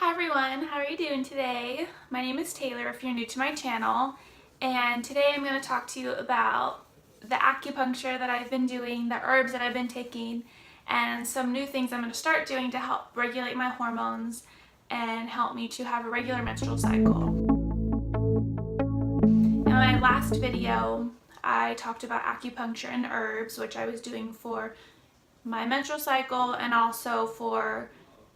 Hi everyone, how are you doing today? My name is Taylor if you're new to my channel, and today I'm going to talk to you about the acupuncture that I've been doing, the herbs that I've been taking, and some new things I'm going to start doing to help regulate my hormones and help me to have a regular menstrual cycle. In my last video, I talked about acupuncture and herbs, which I was doing for my menstrual cycle and also for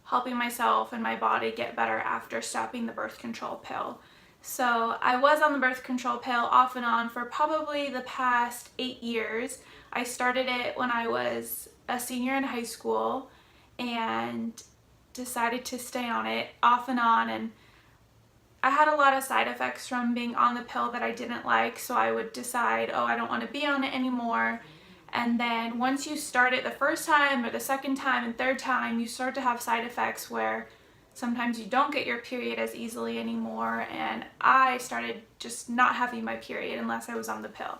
helping myself and my body get better after stopping the birth control pill. So I was on the birth control pill off and on for probably the past 8 years. I started it when I was a senior in high school and decided to stay on it off and on, and I had a lot of side effects from being on the pill that I didn't like, so I would decide, oh, I don't want to be on it anymore. And then once you start it the first time or the second time and third time, you start to have side effects where sometimes you don't get your period as easily anymore, and I started just not having my period unless I was on the pill.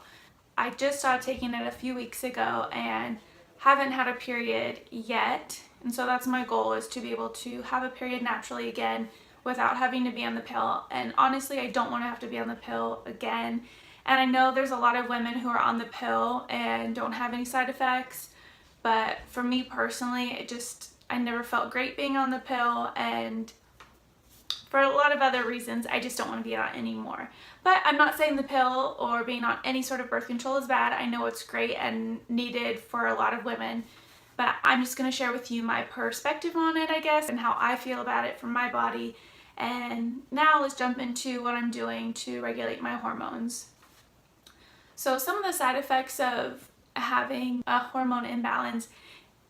I just stopped taking it a few weeks ago and haven't had a period yet, and so that's my goal, is to be able to have a period naturally again without having to be on the pill. And honestly, I don't want to have to be on the pill again. And I know there's a lot of women who are on the pill and don't have any side effects, but for me personally, I never felt great being on the pill, and for a lot of other reasons, I just don't want to be on it anymore. But I'm not saying the pill or being on any sort of birth control is bad. I know it's great and needed for a lot of women, but I'm just going to share with you my perspective on it, I guess, and how I feel about it from my body. And now let's jump into what I'm doing to regulate my hormones. So some of the side effects of having a hormone imbalance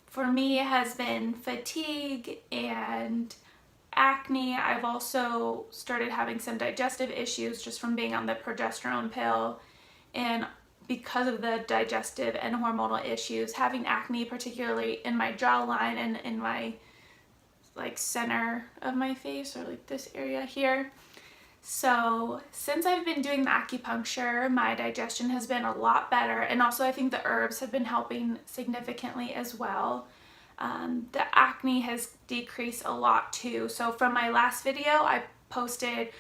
for me has been fatigue and acne. I've also started having some digestive issues just from being on the progesterone pill, and because of the digestive and hormonal issues, having acne particularly in my jawline and in my center of my face, or this area here. So since I've been doing the acupuncture, my digestion has been a lot better, and also I think the herbs have been helping significantly as well. The acne has decreased a lot too. So from my last video I posted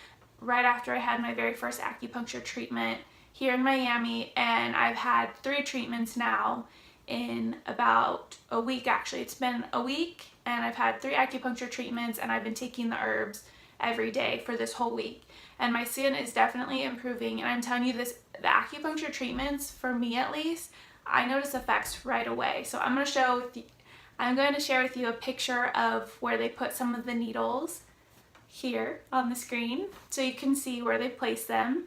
right after I had my very first acupuncture treatment here in Miami, and I've had 3 treatments now in about a week. Actually, it's been a week, and I've had 3 acupuncture treatments, and I've been taking the herbs every day for this whole week, and my skin is definitely improving. And I'm telling you this, the acupuncture treatments, for me at least, I notice effects right away. So I'm going to share with you a picture of where they put some of the needles here on the screen so you can see where they place them.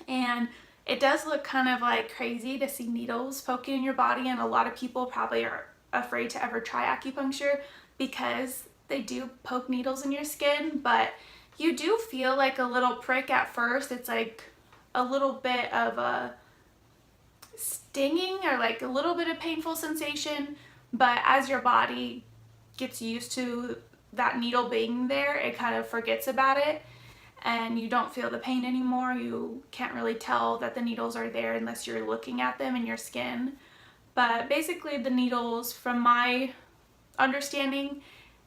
And it does look kind of like crazy to see needles poking in your body, and a lot of people probably are afraid to ever try acupuncture because they do poke needles in your skin, but you do feel like a little prick at first. It's like a little bit of a stinging or like a little bit of painful sensation, but as your body gets used to that needle being there, it kind of forgets about it, and you don't feel the pain anymore. You can't really tell that the needles are there unless you're looking at them in your skin. But basically the needles, from my understanding,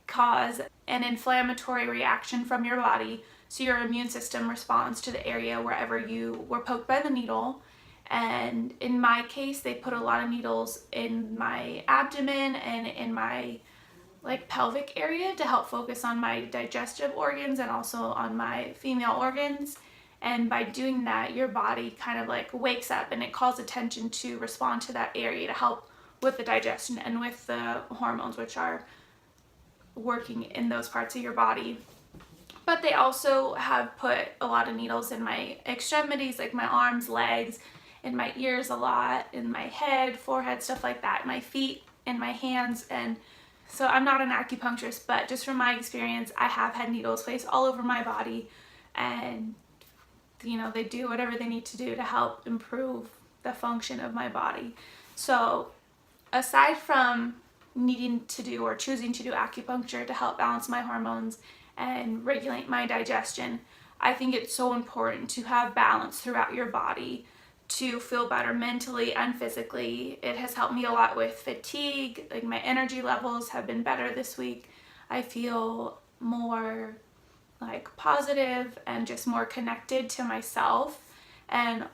cause an inflammatory reaction from your body, so your immune system responds to the area wherever you were poked by the needle. And in my case, they put a lot of needles in my abdomen and in my pelvic area to help focus on my digestive organs and also on my female organs. And by doing that, your body kind of wakes up, and it calls attention to respond to that area to help with the digestion and with the hormones, which are working in those parts of your body. But they also have put a lot of needles in my extremities, like my arms, legs, in my ears a lot, in my head, forehead, stuff like that, my feet, in my hands. And so I'm not an acupuncturist, but just from my experience, I have had needles placed all over my body, and they do whatever they need to do to help improve the function of my body. So aside from needing to do or choosing to do acupuncture to help balance my hormones and regulate my digestion, I think it's so important to have balance throughout your body to feel better mentally and physically. It has helped me a lot with fatigue. My energy levels have been better this week. I feel more like positive and just more connected to myself, and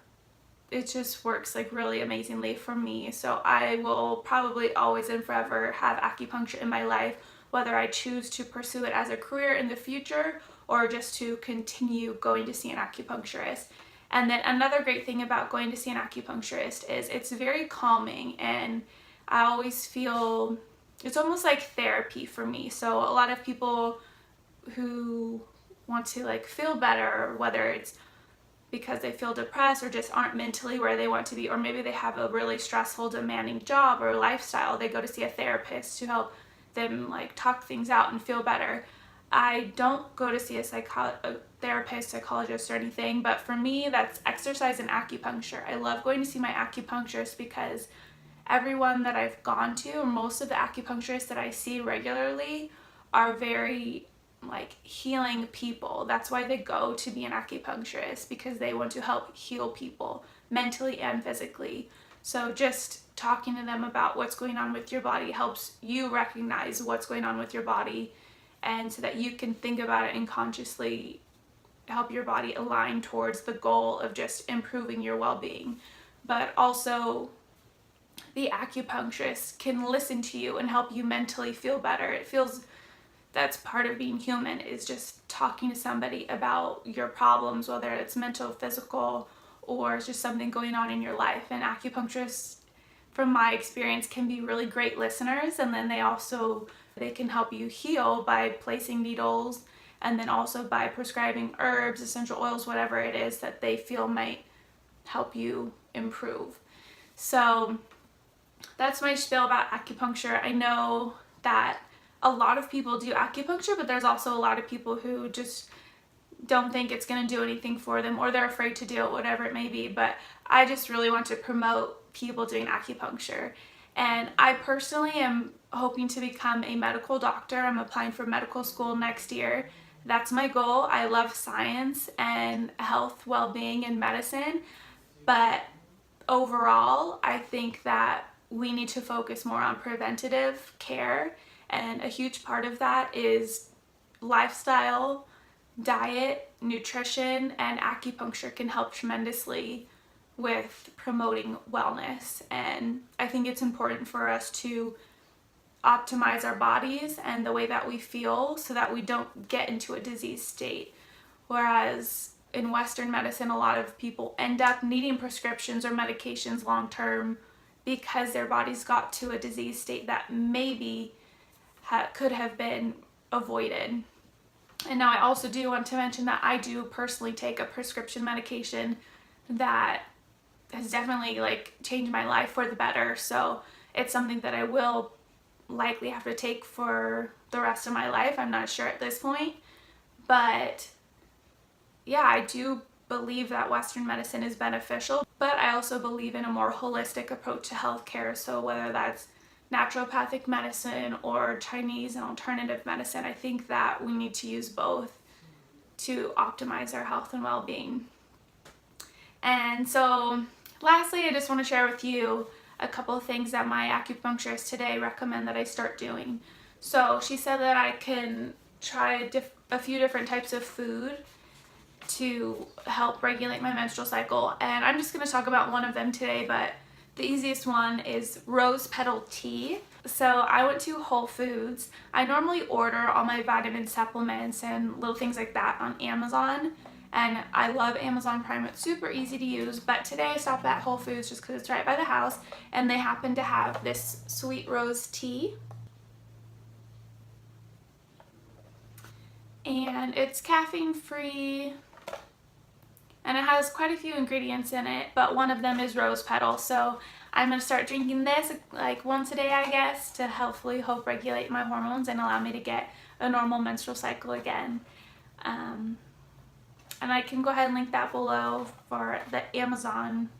it just works like really amazingly for me. So I will probably always and forever have acupuncture in my life, whether I choose to pursue it as a career in the future or just to continue going to see an acupuncturist. And then another great thing about going to see an acupuncturist is it's very calming, and I always feel it's almost like therapy for me. So a lot of people who want to like feel better, whether it's because they feel depressed or just aren't mentally where they want to be, or maybe they have a really stressful, demanding job or lifestyle, they go to see a therapist to help them like talk things out and feel better. I don't go to see a therapist, psychologist, or anything, but for me, that's exercise and acupuncture. I love going to see my acupuncturist because everyone that I've gone to, or most of the acupuncturists that I see regularly, are very like healing people. That's why they go to be an acupuncturist, because they want to help heal people mentally and physically. So just talking to them about what's going on with your body helps you recognize what's going on with your body, and so that you can think about it and consciously help your body align towards the goal of just improving your well-being. But also the acupuncturist can listen to you and help you mentally feel better. It feels that's part of being human, is just talking to somebody about your problems, whether it's mental, physical, or it's just something going on in your life. And acupuncturists, from my experience, can be really great listeners, and then they can help you heal by placing needles, and then also by prescribing herbs, essential oils, whatever it is that they feel might help you improve. So that's my spiel about acupuncture. I know that a lot of people do acupuncture, but there's also a lot of people who just don't think it's going to do anything for them, or they're afraid to do it, whatever it may be. But I just really want to promote people doing acupuncture. And I personally am hoping to become a medical doctor. I'm applying for medical school next year. That's my goal. I love science and health, well-being, and medicine. But overall, I think that we need to focus more on preventative care. And a huge part of that is lifestyle, diet, nutrition, and acupuncture can help tremendously with promoting wellness. And I think it's important for us to optimize our bodies and the way that we feel so that we don't get into a disease state. Whereas in Western medicine, a lot of people end up needing prescriptions or medications long term because their bodies got to a disease state that maybe could have been avoided. And now I also do want to mention that I do personally take a prescription medication that has definitely like changed my life for the better. So it's something that I will likely have to take for the rest of my life. I'm not sure at this point. But yeah, I do believe that Western medicine is beneficial, but I also believe in a more holistic approach to healthcare. So whether that's naturopathic medicine or Chinese and alternative medicine, I think that we need to use both to optimize our health and well-being. And so lastly, I just want to share with you a couple of things that my acupuncturist today recommend that I start doing. So she said that I can try a few different types of food to help regulate my menstrual cycle, and I'm just going to talk about one of them today, but the easiest one is rose petal tea. So I went to Whole Foods. I normally order all my vitamin supplements and little things like that on Amazon, and I love Amazon Prime. It's super easy to use, but today I stopped at Whole Foods just because it's right by the house, and they happen to have this sweet rose tea. And it's caffeine free, and it has quite a few ingredients in it, but one of them is rose petal. So I'm going to start drinking this like once a day, I guess, to hopefully regulate my hormones and allow me to get a normal menstrual cycle again. And I can go ahead and link that below for the Amazon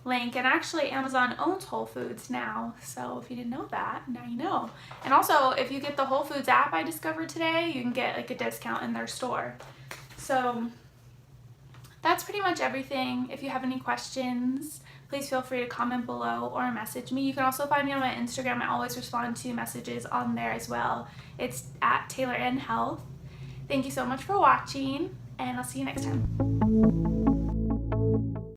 link. And actually Amazon owns Whole Foods now, so if you didn't know that, now you know. And also, if you get the Whole Foods app I discovered today, you can get like a discount in their store. So that's pretty much everything. If you have any questions, please feel free to comment below or message me. You can also find me on my Instagram. I always respond to messages on there as well. It's at Taylor N Health. Thank you so much for watching, and I'll see you next time.